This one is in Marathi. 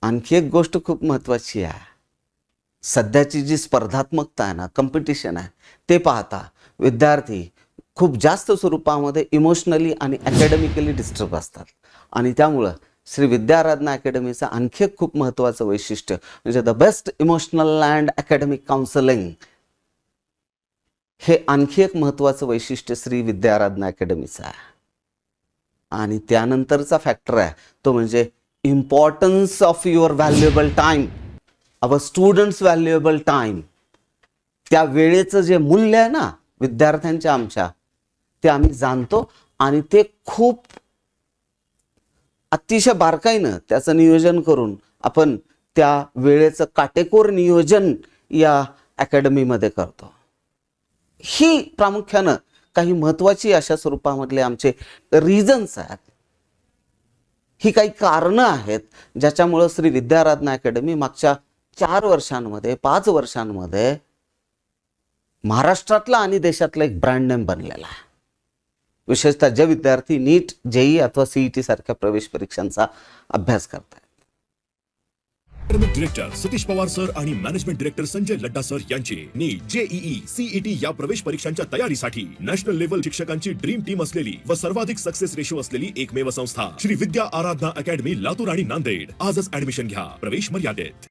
आणखी एक गोष्ट खूप महत्त्वाची आहे. सध्याची जी स्पर्धात्मकता आहे ना, कॉम्पिटिशन आहे, ते पाहता विद्यार्थी खूप जास्त स्वरूपामध्ये इमोशनली आणि अकॅडमिकली डिस्टर्ब असतात. आणि त्यामुळं श्री विद्याराधना अकॅडमीचं आणखी एक खूप महत्त्वाचं वैशिष्ट्य म्हणजे the best emotional and academic counselling, हे आणखी एक महत्त्वाचं वैशिष्ट्य श्री विद्याराधना अकॅडमीचं आहे. आणि त्यानंतरचा फॅक्टर आहे तो म्हणजे importance of your valuable time, our students valuable time. त्या वेळेचं जे मूल्य आहे ना विद्यार्थ्यांच्या आमच्या, ते आम्ही जाणतो आणि ते खूप अतिशय बारकाईनं त्याचं नियोजन करून आपण त्या वेळेचं काटेकोर नियोजन या अकॅडमीमध्ये करतो. ही प्रामुख्यानं काही महत्त्वाची अशा स्वरूपामधले आमचे रिझन्स आहेत. ही काही कारणं आहेत ज्याच्यामुळं श्री विद्याराधना अकॅडमी मागच्या 4 वर्षांमध्ये 5 वर्षांमध्ये महाराष्ट्रातला आणि देशातला एक ब्रँड नेम बनलेला आहे. विशेषतः जे विद्यार्थी नीट, जेई अथवा सीईटी सारख्या प्रवेश परीक्षांचा अभ्यास करतात. Academic director Satish Pawar sir आणि management director Sanjay Ladda sir यांची नीट, जेईई, सीईटी या प्रवेश परीक्षांच्या तयारीसाठी नॅशनल लेव्हल शिक्षकांची ड्रीम टीम असलेली व सर्वाधिक सक्सेस रेशो असलेली एकमेव संस्था श्री विद्या आराधना अकॅडमी, लातूर आणि नांदेड. आजच ऍडमिशन घ्या, प्रवेश मर्यादित.